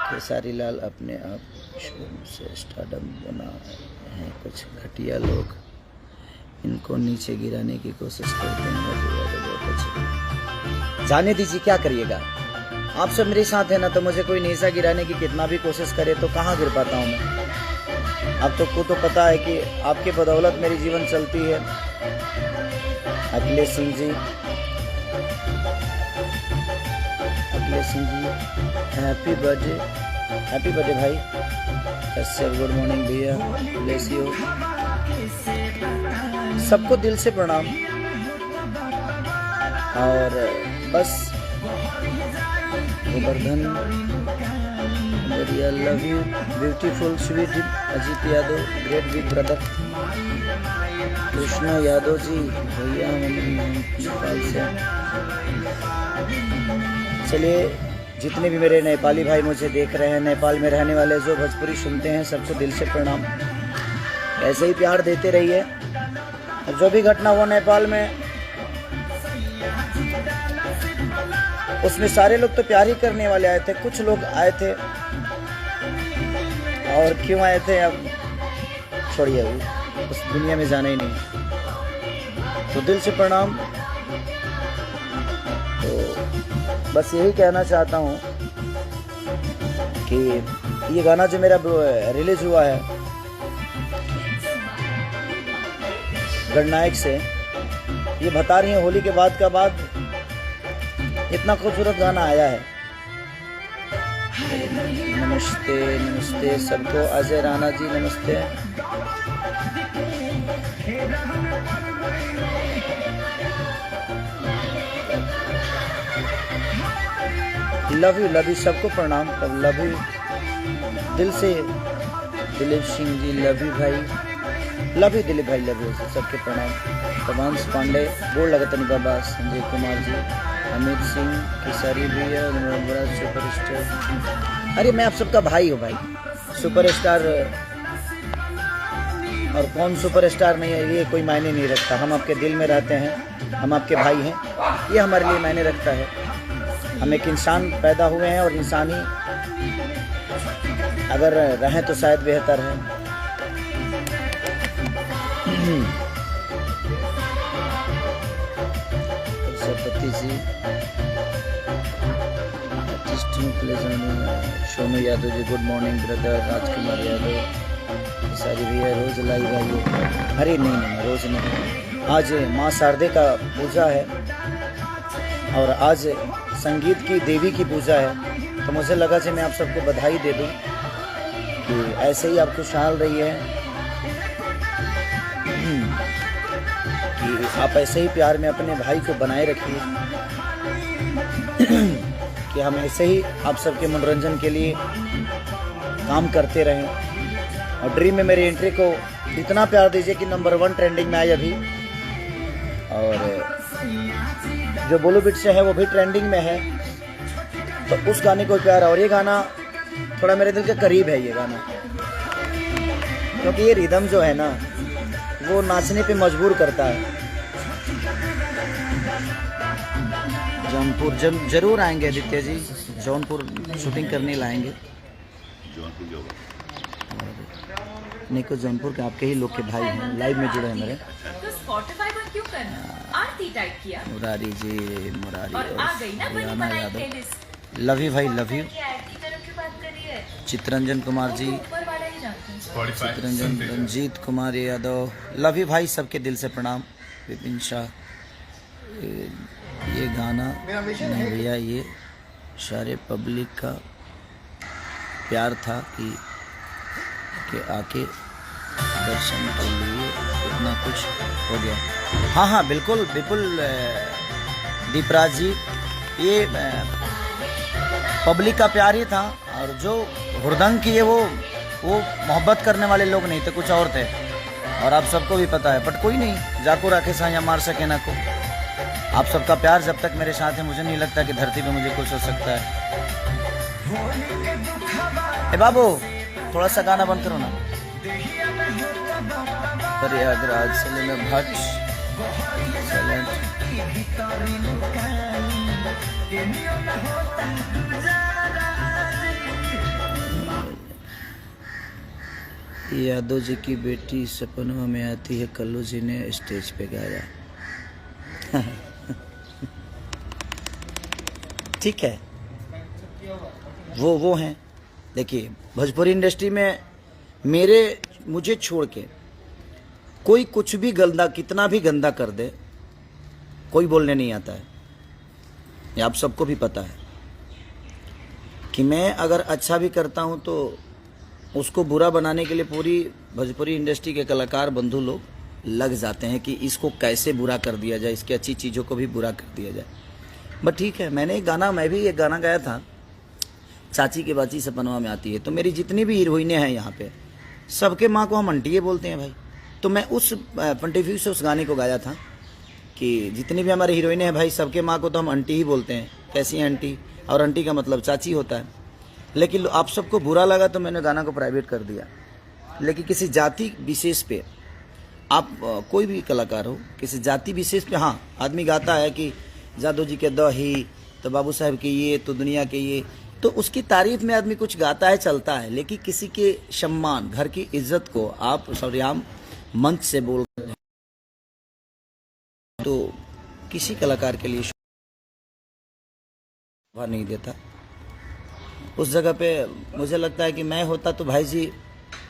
खेसारी लाल अपने आप शोरूम से स्टारडम बना हैं। कुछ घटिया लोग इनको नीचे गिराने की कोशिश करते हैं। बहुत अच्छे, जाने दीजिए, क्या करिएगा। आप सब मेरे साथ है ना, तो मुझे कोई नीचा गिराने की कितना भी कोशिश करे तो कहाँ गिर पाता हूँ मैं। आप तो को तो पता है कि आपके बदौलत मेरी जीवन चलती है। अखिलेश सिंह जी, हैप्पी बर्थडे भाई। कश्यप गुड मॉर्निंग भैया, ब्लेस यू। सबको दिल से प्रणाम। और बस गोवर्धन बढ़िया, love you beautiful sweet Ajit Yadav, great big brother. Krishna Yadav ji भैया नेपाल से। चलिए, जितने भी मेरे नेपाली भाई मुझे देख रहे हैं, नेपाल में रहने वाले जो भोजपुरी सुनते हैं, सबको दिल से प्रणाम। ऐसे ही प्यार देते रहिए। जो भी घटना हुआ नेपाल में, उसमें सारे लोग तो प्यार ही करने वाले आए थे। कुछ लोग आए थे, और क्यों आए थे अब छोड़िए, उस दुनिया में जाना ही नहीं। तो दिल से प्रणाम। तो बस यही कहना चाहता हूँ कि ये गाना जो मेरा रिलीज हुआ है गणनायक से, ये बता रही है होली के बाद का बाद इतना खूबसूरत गाना आया है। नमस्ते नमस्ते सबको, अजय राणा जी नमस्ते। लव यू सबको प्रणाम। लव यू दिल से। दिलीप सिंह जी लव यू भाई, लव यू दिलीप भाई, लव यू सबके प्रणाम। तमांश पांडे गोड़ लगतनी बाबा, संजय कुमार जी, अमित सिंह, खेसारी भैया, बड़ा सुपरस्टार। अरे मैं आप सबका भाई हूँ भाई। सुपरस्टार और कौन सुपरस्टार नहीं है, ये कोई मायने नहीं रखता। हम आपके दिल में रहते हैं, हम आपके भाई हैं, ये हमारे लिए मायने रखता है। हम एक इंसान पैदा हुए हैं, और इंसान ही अगर रहें तो शायद बेहतर है। Saraswati ji, Sonu Yadav ji good morning brother. Rajkumar Yadav, सारी भैया रोज लाइव आइए। अरे नहीं रोज नहीं, आज माँ शारदे का पूजा है, और आज संगीत की देवी की पूजा है। तो मुझे लगा कि मैं आप सबको बधाई दे दूं कि ऐसे ही आप खुशहाल रहिए, कि आप ऐसे ही प्यार में अपने भाई को बनाए रखिए, कि हम ऐसे ही आप सबके मनोरंजन के लिए काम करते रहें। और ड्रीम में मेरी एंट्री को इतना प्यार दीजिए कि नंबर 1 ट्रेंडिंग में आए अभी। और जो बॉलीवुड से है वो भी ट्रेंडिंग में है, तो उस गाने को प्यार। और ये गाना थोड़ा मेरे दिल के करीब है, ये गाना, क्योंकि ये रिदम जो है ना, वो नाचने पे मजबूर करता है। जौनपुर जरूर आएंगे आदित्य जी, जौनपुर शूटिंग करने लाएंगे। निको जौनपुर के आपके ही लोग के भाई हैं, लाइव में जुड़े हैं मेरे। तो स्पॉटिफाई पर क्यों करना, आरती टाइप किया। मुरारी जी, मुरारी और आ गई ना बनी बनाई प्लेलिस्ट। लव यू भाई, लव यू। चित्रंजन कुमार जी, ऊपर वाला ही जानते हैं। चित्रंजन, रंजीत कुमार यादव, लव यू भाई, सबके दिल से प्रणाम। विपिन शाह, ये गाना नहीं भैया, ये सारे पब्लिक का प्यार था कि आके दर्शन के लिए इतना कुछ हो गया। हाँ बिल्कुल दीपराज जी, ये पब्लिक का प्यार ही था। और जो हुड़दंग किए वो मोहब्बत करने वाले लोग नहीं थे, कुछ और थे, और आप सबको भी पता है। बट कोई नहीं, जाको राखे साया मार सके ना को। आप सबका प्यार जब तक मेरे साथ है, मुझे नहीं लगता कि धरती पे मुझे कुछ हो सकता है। ए बाबू, थोड़ा सा गाना बंद करो ना। प्रयागराज जिले में भट्ट यादव जी की बेटी सपनों में आती है, कल्लू जी ने स्टेज पे गाया। ठीक है, वो हैं। देखिए, भोजपुरी इंडस्ट्री में मुझे छोड़ के कोई कुछ भी गंदा, कितना भी गंदा कर दे, कोई बोलने नहीं आता है। ये आप सबको भी पता है कि मैं अगर अच्छा भी करता हूं तो उसको बुरा बनाने के लिए पूरी भोजपुरी इंडस्ट्री के कलाकार बंधु लोग लग जाते हैं कि इसको कैसे बुरा कर दिया जाए, इसकी अच्छी चीज़ों को भी बुरा कर दिया जाए। बट ठीक है, मैं भी एक गाना गाया था, चाची के बाची सपनवा में आती है। तो मेरी जितनी भी हीरोइनें हैं यहाँ पे, सबके माँ को हम आंटिये बोलते हैं भाई। तो मैं उस पॉइंट ऑफ व्यू से उस गाने को गाया था कि जितनी भी हमारी हीरोइनें हैं भाई, सबके माँ को तो हम आंटी ही बोलते हैं। कैसी है आंटी? और आंटी का मतलब चाची होता है। लेकिन आप सबको बुरा लगा तो मैंने गाना को प्राइवेट कर दिया। लेकिन किसी जाति विशेष पे, आप कोई भी कलाकार हो, किसी जाति विशेष पे हाँ आदमी गाता है कि जादू जी के दही, तो बाबू साहब के ये, तो दुनिया के ये, तो उसकी तारीफ में आदमी कुछ गाता है, चलता है। लेकिन किसी के सम्मान, घर की इज्जत को आप सरेआम मंच से बोल रहे हैं, तो किसी कलाकार के लिए शोभा नहीं देता। उस जगह पे मुझे लगता है कि मैं होता तो भाई जी,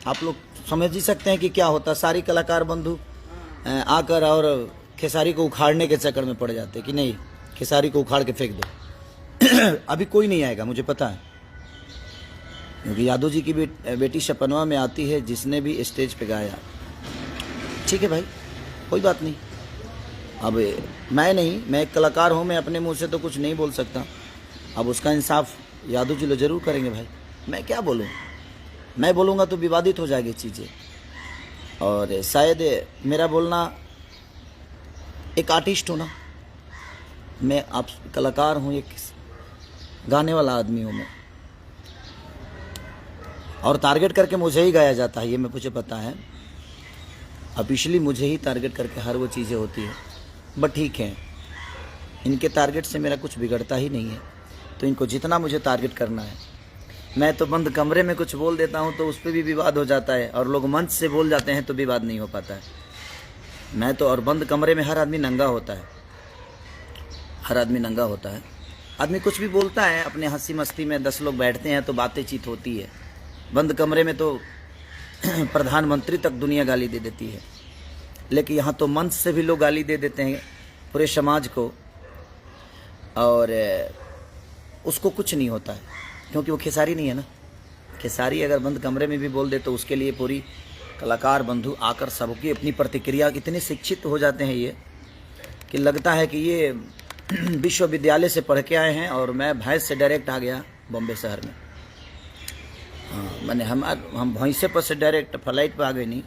आप लोग समझ ही सकते हैं कि क्या होता। सारी कलाकार बंधु आकर और खेसारी को उखाड़ने के चक्कर में पड़ जाते कि नहीं, खेसारी को उखाड़ के फेंक दो। अभी कोई नहीं आएगा, मुझे पता है, क्योंकि यादव जी की बेटी सपनवा में आती है, जिसने भी स्टेज पे गाया। ठीक है भाई, कोई बात नहीं। अब मैं एक कलाकार हूँ, मैं अपने मुंह से तो कुछ नहीं बोल सकता। अब उसका इंसाफ यादव जी लोग जरूर करेंगे भाई। मैं क्या बोलूँ, मैं बोलूँगा तो विवादित हो जाएगी चीज़ें। और शायद मेरा बोलना, एक आर्टिस्ट हूँ ना मैं, आप कलाकार हूँ, एक गाने वाला आदमी हूँ मैं, और टारगेट करके मुझे ही गाया जाता है, ये मुझे पता है। ऑफिशियली मुझे ही टारगेट करके हर वो चीज़ें होती है। बट ठीक है, इनके टारगेट से मेरा कुछ बिगड़ता ही नहीं है, तो इनको जितना मुझे टारगेट करना है। मैं तो बंद कमरे में कुछ बोल देता हूँ तो उस पर भी विवाद हो जाता है, और लोग मंच से बोल जाते हैं तो विवाद नहीं हो पाता है। मैं तो, और बंद कमरे में हर आदमी नंगा होता है, हर आदमी नंगा होता है। आदमी कुछ भी बोलता है अपने हंसी मस्ती में, 10 लोग बैठते हैं तो बातें चीत होती है। बंद कमरे में तो प्रधानमंत्री तक दुनिया गाली दे देती है, लेकिन यहाँ तो मंच से भी लोग गाली दे देते हैं पूरे समाज को, और उसको कुछ नहीं होता है, क्योंकि वो खेसारी नहीं है ना। खेसारी अगर बंद कमरे में भी बोल दे तो उसके लिए पूरी कलाकार बंधु आकर सबकी अपनी प्रतिक्रिया, इतने शिक्षित हो जाते हैं ये कि लगता है कि ये विश्वविद्यालय से पढ़ के आए हैं, और मैं भैंस से डायरेक्ट आ गया बॉम्बे शहर में। हाँ, मैंने हम भैंसे पर से डायरेक्ट फ्लाइट पर आ गए नहीं।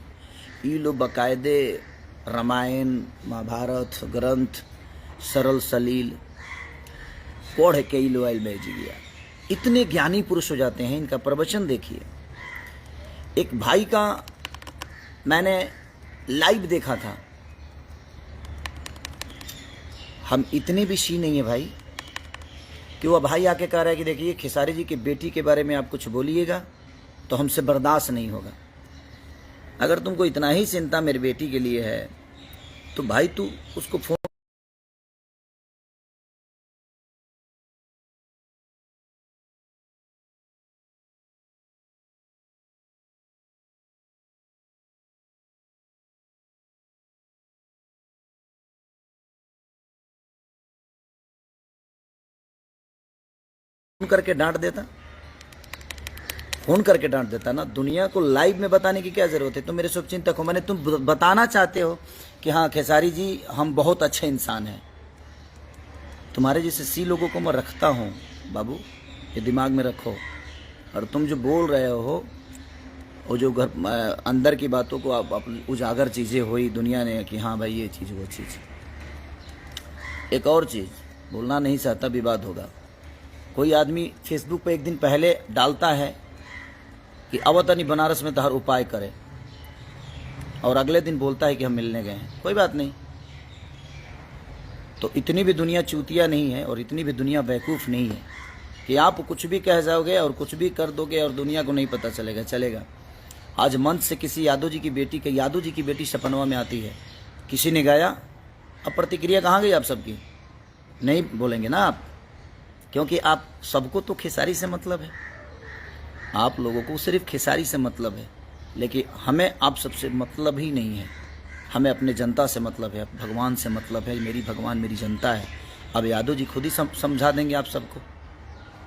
ये लोग बाकायदे रामायण महाभारत ग्रंथ सरल सलील पढ़ के ही लोयल में जी गया। इतने ज्ञानी पुरुष हो जाते हैं, इनका प्रवचन देखिए। एक भाई का मैंने लाइव देखा था, हम इतने भी सी नहीं है भाई कि वह भाई आके कह रहा है कि देखिए खेसारी जी की बेटी के बारे में आप कुछ बोलिएगा तो हमसे बर्दाश्त नहीं होगा। अगर तुमको इतना ही चिंता मेरी बेटी के लिए है तो भाई तू उसको फोन करके डांट देता, फोन करके डांट देता ना। दुनिया को लाइव में बताने की क्या जरूरत है? तुम मेरे शुभचिंतक हो, मैंने तुम बताना चाहते हो कि हाँ खेसारी जी हम बहुत अच्छे इंसान हैं। तुम्हारे जैसे सी लोगों को मैं रखता हूँ बाबू, ये दिमाग में रखो। और तुम जो बोल रहे हो वो जो घर अंदर की बातों को आप उजागर चीज़ें हुई दुनिया ने कि हाँ भाई ये चीज़ वो चीज़। एक और चीज़ बोलना नहीं चाहता, विवाद होगा। कोई आदमी फेसबुक पे एक दिन पहले डालता है कि अवतनी बनारस में तहर उपाय करे, और अगले दिन बोलता है कि हम मिलने गए हैं। कोई बात नहीं, तो इतनी भी दुनिया चूतिया नहीं है और इतनी भी दुनिया बेवकूफ़ नहीं है कि आप कुछ भी कह जाओगे और कुछ भी कर दोगे और दुनिया को नहीं पता चलेगा। आज मंच से किसी यादव जी की बेटी सपनवा में आती है, किसी ने गाया, अब प्रतिक्रिया कहाँ गई आप सबकी? नहीं बोलेंगे ना आप, क्योंकि आप सबको तो खेसारी से मतलब है, आप लोगों को सिर्फ खेसारी से मतलब है, लेकिन हमें आप सबसे मतलब ही नहीं है। हमें अपने जनता से मतलब है, भगवान से मतलब है। मेरी भगवान मेरी जनता है। अब यादव जी खुद ही समझा देंगे आप सबको।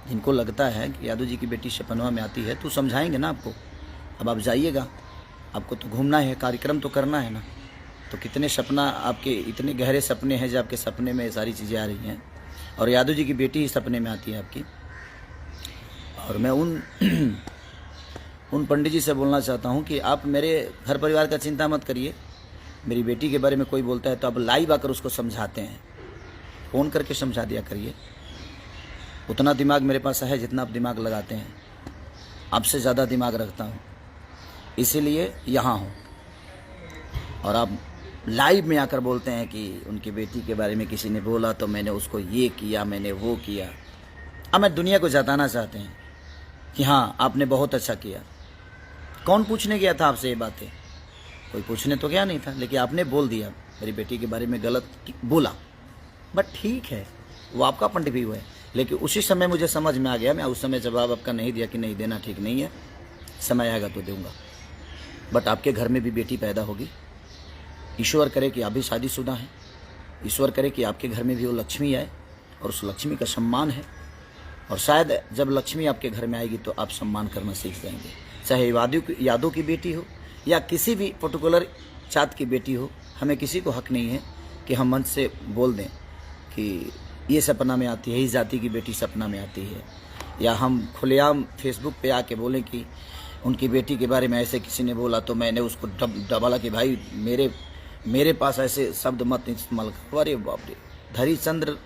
जिनको लगता है कि यादव जी की बेटी सपनवा में आती है तो समझाएंगे ना आपको। अब आप जाइएगा, आपको तो घूमना है, कार्यक्रम तो करना है ना। तो कितने सपना आपके, इतने गहरे सपने हैं जो आपके सपने में सारी चीज़ें आ रही हैं, और यादव जी की बेटी ही सपने में आती है आपकी। और मैं उन पंडित जी से बोलना चाहता हूं कि आप मेरे घर परिवार का चिंता मत करिए। मेरी बेटी के बारे में कोई बोलता है तो आप लाइव आकर उसको समझाते हैं, फ़ोन करके समझा दिया करिए। उतना दिमाग मेरे पास है जितना आप दिमाग लगाते हैं, आपसे ज़्यादा दिमाग रखता हूँ, इसीलिए यहाँ हूँ। और आप लाइव में आकर बोलते हैं कि उनकी बेटी के बारे में किसी ने बोला तो मैंने उसको ये किया, मैंने वो किया। अब मैं दुनिया को जताना चाहते हैं कि हाँ आपने बहुत अच्छा किया। कौन पूछने गया था आपसे ये बातें? कोई पूछने तो गया नहीं था, लेकिन आपने बोल दिया, मेरी बेटी के बारे में गलत बोला। बट ठीक है, वो आपका पॉइंट ऑफ व्यू है, लेकिन उसी समय मुझे समझ में आ गया। मैं उस समय जवाब आपका नहीं दिया कि नहीं देना ठीक नहीं है, समय आएगा तो दूंगा। बट आपके घर में भी बेटी पैदा होगी। ईश्वर करे कि आप भी शादीशुदा हैं, ईश्वर करे कि आपके घर में भी वो लक्ष्मी आए और उस लक्ष्मी का सम्मान है। और शायद जब लक्ष्मी आपके घर में आएगी तो आप सम्मान करना सीख जाएंगे। चाहे यादव की बेटी हो या किसी भी पर्टिकुलर जात की बेटी हो, हमें किसी को हक नहीं है कि हम मंच से बोल दें कि ये सपना में आती है, इस जाति की बेटी सपना में आती है, या हम खुलेआम फेसबुक पे आके बोलें कि उनकी बेटी के बारे में ऐसे किसी ने बोला तो मैंने उसको डबाला कि भाई मेरे पास ऐसे शब्द मत इस्तेमाल करो। अरे बाप रे, धरीचंद्र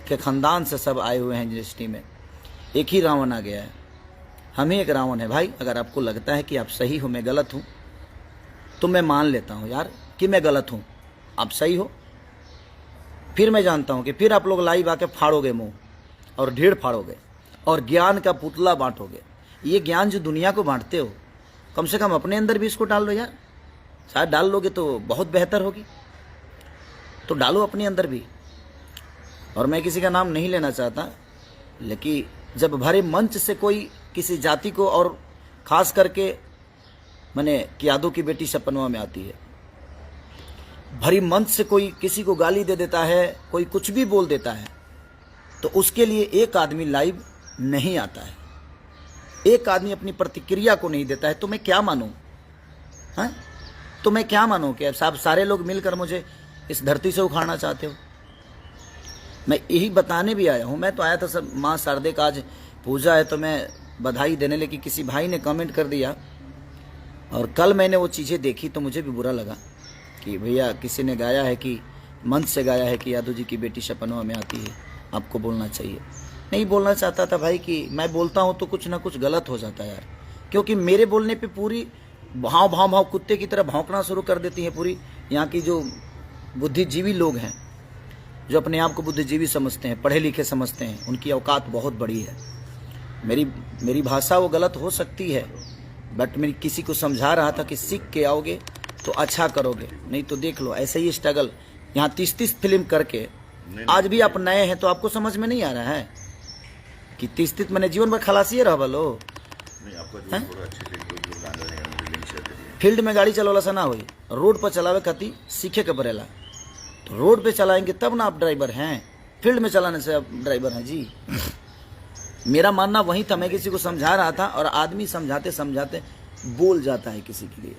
के खानदान से सब आए हुए हैं इंडस्ट्री में, एक ही रावण आ गया है, हम ही एक रावण है भाई। अगर आपको लगता है कि आप सही हो, मैं गलत हूँ, तो मैं मान लेता हूँ यार कि मैं गलत हूँ, आप सही हो। फिर मैं जानता हूँ कि फिर आप लोग लाइव आके फाड़ोगे मुंह और ढेर फाड़ोगे और ज्ञान का पुतला बांटोगे। ये ज्ञान जो दुनिया को बांटते हो, कम से कम अपने अंदर भी इसको डाल लो यार। शायद डाल लोगे तो बहुत बेहतर होगी, तो डालो अपने अंदर भी। और मैं किसी का नाम नहीं लेना चाहता, लेकिन जब भरे मंच से कोई किसी जाति को, और खास करके मैंने कि यादव की बेटी सपनवा में आती है, भरी मंच से कोई किसी को गाली दे देता है, कोई कुछ भी बोल देता है, तो उसके लिए एक आदमी लाइव नहीं आता है, एक आदमी अपनी प्रतिक्रिया को नहीं देता है, तो मैं क्या मानूं? हाँ, तो मैं क्या मानूं कि अब सारे लोग मिलकर मुझे इस धरती से उखाड़ना चाहते हो? मैं यही बताने भी आया हूं। मैं तो आया था सब माँ शारदे का आज पूजा है तो मैं बधाई देने, लेकिन किसी भाई ने कमेंट कर दिया, और कल मैंने वो चीज़ें देखी तो मुझे भी बुरा लगा कि भैया किसी ने गाया है कि मंच से गाया है कि यादव जी की बेटी सपनवा में आती है, आपको बोलना चाहिए। नहीं बोलना चाहता था भाई कि मैं बोलता हूँ तो कुछ ना कुछ गलत हो जाता है यार, क्योंकि मेरे बोलने पे पूरी भाव कुत्ते की तरह भौंकना शुरू कर देती है पूरी यहाँ की जो बुद्धिजीवी लोग हैं, जो अपने आप को बुद्धिजीवी समझते हैं, पढ़े लिखे समझते हैं, उनकी औकात बहुत बड़ी है। मेरी भाषा वो गलत हो सकती है, बट मैं किसी को समझा रहा था कि सीख के आओगे तो अच्छा करोगे, नहीं तो देख लो ऐसे ही स्ट्रगल। यहाँ 30 फिल्म करके आज भी आप नए हैं तो आपको समझ में नहीं आ रहा है कि 30 मैंने जीवन भर खलासी रहा बोलो। फील्ड में गाड़ी चलावला से ना हुई, रोड पर चलावे खाती सीखे के पड़ेला। तो रोड पे चलाएंगे तब ना आप ड्राइवर हैं, फील्ड में चलाने से आप ड्राइवर हैं जी। मेरा मानना वही था, मैं किसी को समझा रहा था और आदमी समझाते समझाते बोल जाता है किसी के लिए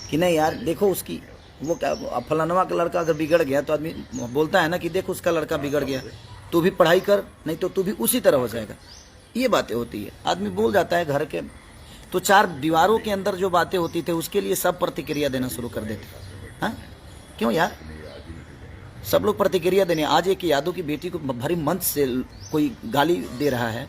कि नहीं यार देखो उसकी वो क्या, फलानवा का लड़का अगर बिगड़ गया तो आदमी बोलता है ना कि देखो उसका लड़का बिगड़ गया, तू भी पढ़ाई कर, नहीं तो तू भी उसी तरह हो जाएगा। ये बातें होती है, आदमी बोल जाता है घर के, तो 4 दीवारों के अंदर जो बातें होती थी उसके लिए सब प्रतिक्रिया देना शुरू कर देते। हाँ क्यों यार, सब लोग प्रतिक्रिया देने। आज एक यादव की बेटी को भरी मंच से कोई गाली दे रहा है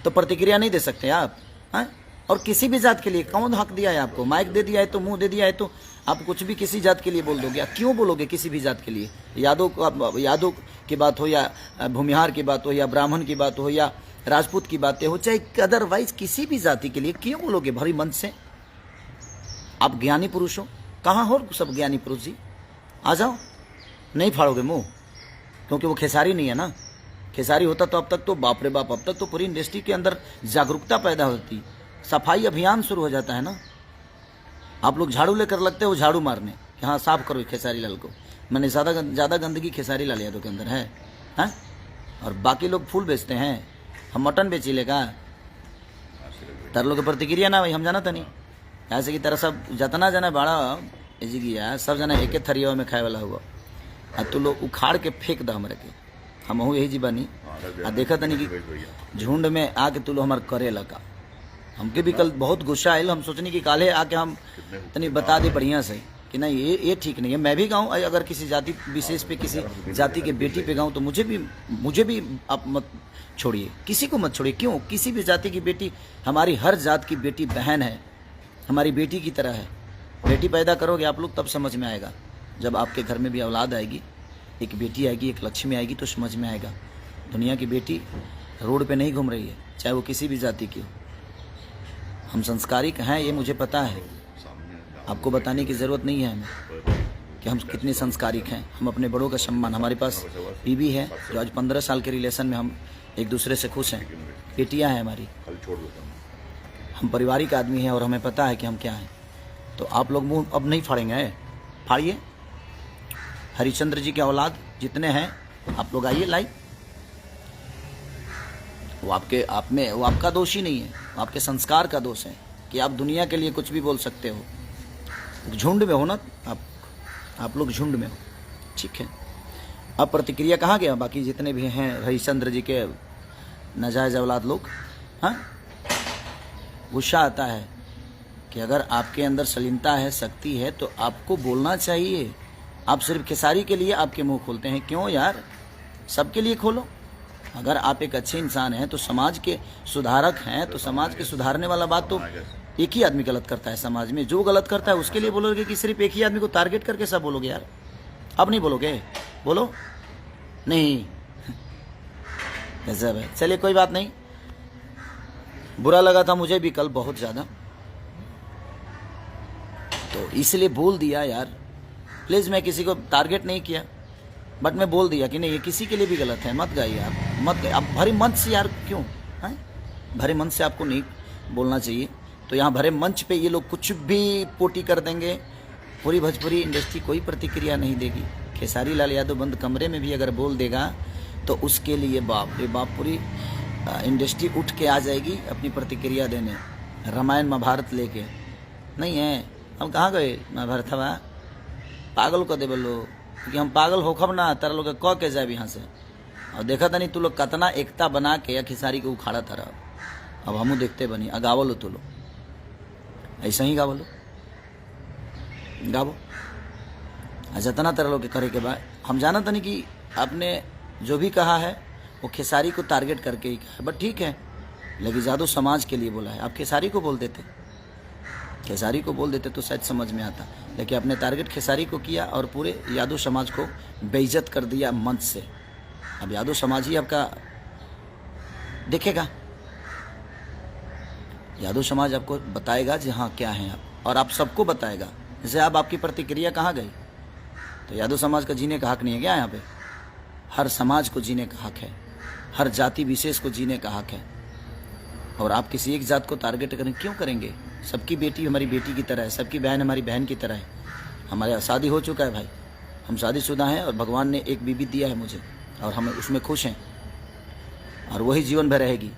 तो प्रतिक्रिया नहीं दे सकते आप? हाँ, और किसी भी जात के लिए कौन हक दिया है आपको? माइक दे दिया है तो, मुंह दे दिया है तो आप कुछ भी किसी जात के लिए बोल दोगे? क्यों बोलोगे किसी भी जात के लिए? यादव की बात हो या भूमिहार की बात हो या ब्राह्मण की बात हो या राजपूत की बातें हो, चाहे अदरवाइज किसी भी जाति के लिए क्यों बोलोगे भरी मंच से? आप ज्ञानी पुरुष हो, कहाँ हो सब ज्ञानी पुरुष जी? आ जाओ, नहीं फाड़ोगे मुंह, क्योंकि वो खेसारी नहीं है ना। खेसारी होता तो अब तक तो बाप रे बाप, अब तक तो पूरी इंडस्ट्री के अंदर जागरूकता पैदा होती, सफाई अभियान शुरू हो जाता है ना। आप लोग झाड़ू लेकर लगते हो झाड़ू मारने कि हाँ साफ करो खेसारी लाल को। मैंने ज़्यादा गंदगी खेसारी लाल यादव के अंदर है, हाँ? और बाकी लोग फूल बेचते हैं, हम मटन बेची लेगा। तर लोग प्रतिक्रिया ना भाई, हम जाना था नहीं ऐसे की तरह सब जतना जना बड़ा जी गया, सब जना एक थरिया में खाए वाला हुआ, आ तू लोग उखाड़ के फेंक दो हमारे के। हम हूँ यही जीवानी आ देखा तनी कि झुंड में आके तू लोग हमारे करे लगा। हमके भी कल बहुत गुस्सा आयल, हम सोचनी कि काले आके हम तनी बता दे बढ़िया से कि नहीं ये ठीक नहीं है। मैं भी गाऊँ, अगर किसी जाति विशेष पे किसी जाति के बेटी पे गाऊँ तो मुझे भी आप मत छोड़िए, किसी को मत छोड़िए। क्यों? किसी भी जाति की बेटी, हमारी हर जात की बेटी बहन है, हमारी बेटी की तरह है। बेटी पैदा करोगे आप लोग तब समझ में आएगा, जब आपके घर में भी औलाद आएगी, एक बेटी आएगी, एक लक्ष्मी आएगी तो समझ में आएगा। दुनिया की बेटी रोड पे नहीं घूम रही है, चाहे वो किसी भी जाति की हो। हम संस्कारिक हैं, ये मुझे पता है, आपको बताने की ज़रूरत नहीं है हमें कि हम कितने संस्कारिक हैं। हम अपने बड़ों का सम्मान, हमारे पास बीवी है जो आज 15 साल के रिलेशन में हम एक दूसरे से खुश हैं, बेटियां हैं हमारी, हम पारिवारिक आदमी हैं और हमें पता है कि हम क्या हैं। तो आप लोग मुंह अब नहीं फाड़ेंगे, फाड़िए। हरिश्चंद्र जी के औलाद जितने हैं आप लोग आइए लाइव। वो आपका दोष ही नहीं है, वो आपके संस्कार का दोष है कि आप दुनिया के लिए कुछ भी बोल सकते हो। झुंड में हो ना आप लोग झुंड में हो, ठीक है। अब प्रतिक्रिया कहाँ गया बाकी जितने भी हैं हरिश्चंद्र जी के नाजायज औलाद लोग? हाँ, गुस्सा आता है कि अगर आपके अंदर सलीमता है, शक्ति है तो आपको बोलना चाहिए। आप सिर्फ खेसारी के लिए आपके मुंह खोलते हैं, क्यों यार? सबके लिए खोलो। अगर आप एक अच्छे इंसान हैं तो समाज के सुधारक हैं, तो समाज के सुधारने वाला बात तो एक ही आदमी गलत करता है समाज में। जो गलत करता है उसके लिए बोलोगे कि सिर्फ एक ही आदमी को टारगेट करके सब बोलोगे? यार अब नहीं बोलोगे, बोलो नहीं गजब है। चलिए कोई बात नहीं, बुरा लगा था मुझे भी कल बहुत ज़्यादा, तो इसलिए बोल दिया यार। प्लीज़, मैं किसी को टारगेट नहीं किया, बट मैं बोल दिया कि नहीं ये किसी के लिए भी गलत है, मत गाइए आप, मत गाइए। आप भरे मंच से यार क्यों हैं? भरे मंच से आपको नहीं बोलना चाहिए। तो यहाँ भरे मंच पे ये लोग कुछ भी पोटी कर देंगे, पूरी भोजपुरी इंडस्ट्री कोई प्रतिक्रिया नहीं देगी। खेसारी लाल यादव बंद कमरे में भी अगर बोल देगा तो उसके लिए बाप रे बाप पूरी इंडस्ट्री उठ के आ जाएगी अपनी प्रतिक्रिया देने। रामायण महाभारत लेके नहीं है, हम कहाँ गए महाभारत हवा? पागल को दे बोलो कि हम पागल होखब ना, तारा लोग कह के जाए यहाँ से। और देखा था नहीं तू लोग कतना एकता बना के या खिसारी को उखाड़ा था। अब हमू देखते बनी गावलो, तू लोग ऐसा ही गावलो, गावो जतना तरह लोग के करे के बाद। हम जाना था नहीं कि आपने जो भी कहा है वो खेसारी को टारगेट करके ही कहा है, बट ठीक है, लेकिन जादू समाज के लिए बोला है। आप खेसारी को बोल देते, खेसारी को बोल देते तो शायद समझ में आता, लेकिन आपने टारगेट खेसारी को किया और पूरे यादव समाज को बेइज्जत कर दिया मंच से। अब यादव समाज ही आपका देखेगा, यादव समाज आपको बताएगा जी हाँ क्या है आप, और आप सबको बताएगा। जैसे अब आपकी प्रतिक्रिया कहाँ गई? तो यादव समाज का जीने का हक नहीं है क्या यहाँ पे? हर समाज को जीने का हक है, हर जाति विशेष को जीने का हक है। और आप किसी एक जात को टारगेट करें क्यों करेंगे? सबकी बेटी हमारी बेटी की तरह है, सबकी बहन हमारी बहन की तरह है। हमारा शादी हो चुका है भाई, हम शादीशुदा हैं और भगवान ने एक बीबी दिया है मुझे और हम उसमें खुश हैं और वही जीवन भर रहेगी।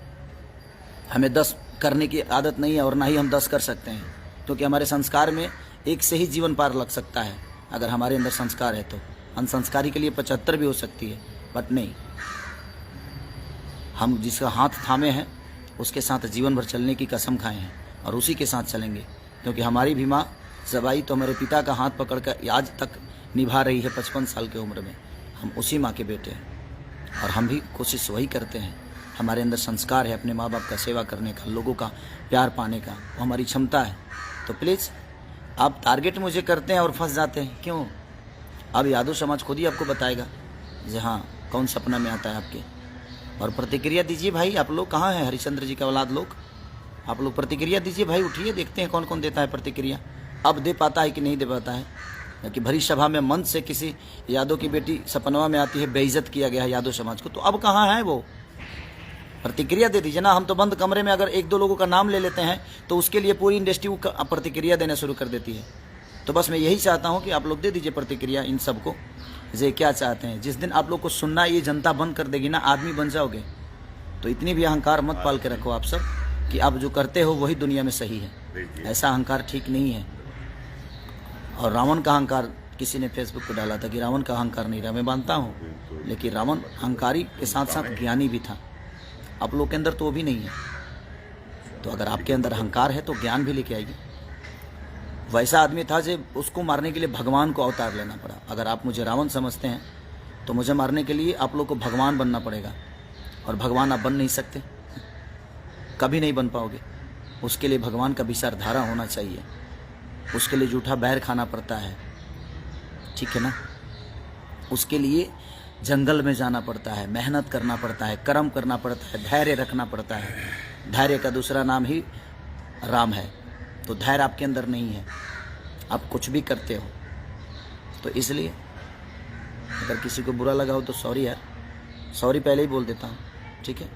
हमें 10 करने की आदत नहीं है और ना ही हम 10 कर सकते हैं, क्योंकि हमारे संस्कार में एक से ही जीवन पार लग सकता है अगर हमारे अंदर संस्कार है। तो अनसंस्कारी के लिए 75 भी हो सकती है, बट नहीं, हम जिसका हाथ थामे हैं उसके साथ जीवन भर चलने की कसम खाए हैं और उसी के साथ चलेंगे। क्योंकि हमारी भी माँ जबाई तो हमारे पिता का हाथ पकड़कर आज तक निभा रही है 55 साल की उम्र में। हम उसी माँ के बेटे हैं और हम भी कोशिश वही करते हैं। हमारे अंदर संस्कार है अपने माँ बाप का सेवा करने का, लोगों का प्यार पाने का, वो हमारी क्षमता है। तो प्लीज़ आप टारगेट मुझे करते हैं और फंस जाते हैं क्यों? अब यादव समाज खुद ही आपको बताएगा जी हाँ कौन सपना में आता है आपके। और प्रतिक्रिया दीजिए भाई, आप लोग कहाँ हैं हरिश्चंद्र जी के औलाद लोग? आप लोग प्रतिक्रिया दीजिए भाई, उठिए, देखते हैं कौन कौन देता है प्रतिक्रिया। अब दे पाता है कि नहीं दे पाता है कि भरी सभा में मंच से किसी यादव की बेटी सपनवा में आती है, बेइज्जत किया गया है यादव समाज को, तो अब कहाँ है वो? प्रतिक्रिया दे दीजिए ना। हम तो बंद कमरे में अगर एक दो लोगों का नाम ले लेते हैं तो उसके लिए पूरी इंडस्ट्री प्रतिक्रिया देना शुरू कर देती है। तो बस मैं यही चाहता हूं कि आप लोग दे दीजिए प्रतिक्रिया इन सबको, जे क्या चाहते हैं। जिस दिन आप लोग को सुनना ये जनता बंद कर देगी ना, आदमी बन जाओगे। तो इतनी भी अहंकार मत पाल के रखो आप सब कि आप जो करते हो वही दुनिया में सही है। ऐसा अहंकार ठीक नहीं है। और रावण का अहंकार किसी ने फेसबुक पर डाला था कि रावण का अहंकार नहीं रहा, मैं मानता हूँ, लेकिन रावण अहंकारी के साथ साथ ज्ञानी भी था। आप लोग के अंदर तो वो भी नहीं है। तो अगर आपके अंदर अहंकार है तो ज्ञान भी लेके आइए। वैसा आदमी था जो उसको मारने के लिए भगवान को अवतार लेना पड़ा। अगर आप मुझे रावण समझते हैं तो मुझे मारने के लिए आप लोग को भगवान बनना पड़ेगा, और भगवान आप बन नहीं सकते, कभी नहीं बन पाओगे। उसके लिए भगवान का विचारधारा होना चाहिए, उसके लिए जूठा बैर खाना पड़ता है, ठीक है ना। उसके लिए जंगल में जाना पड़ता है, मेहनत करना पड़ता है, कर्म करना पड़ता है, धैर्य रखना पड़ता है। धैर्य का दूसरा नाम ही राम है। तो धैर्य आपके अंदर नहीं है, आप कुछ भी करते हो। तो इसलिए अगर किसी को बुरा लगा हो तो सॉरी यार, सॉरी पहले ही बोल देता हूँ, ठीक है,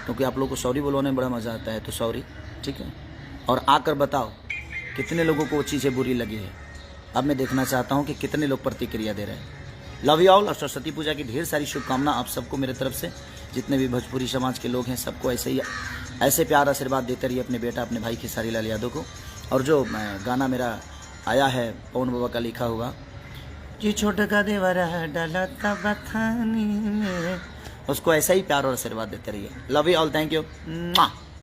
क्योंकि आप लोगों को सॉरी बोलवाने में बड़ा मज़ा आता है। तो सॉरी, ठीक है। और आकर बताओ कितने लोगों को वो चीज़ें बुरी लगी है। अब मैं देखना चाहता हूँ कि कितने लोग प्रतिक्रिया दे रहे हैं। Love you all. और सरस्वती पूजा की ढेर सारी शुभकामना आप सबको मेरे तरफ से। जितने भी भोजपुरी समाज के लोग हैं सबको ऐसे प्यार आशीर्वाद देते रहिए अपने बेटा अपने भाई खेसारी लाल यादव को। और जो गाना मेरा आया है पवन बाबा का लिखा हुआ, जी छोटा का देवरा डाला तब बथानी में, उसको ऐसा ही प्यार और आशीर्वाद देते रहिए। Love you all, thank you.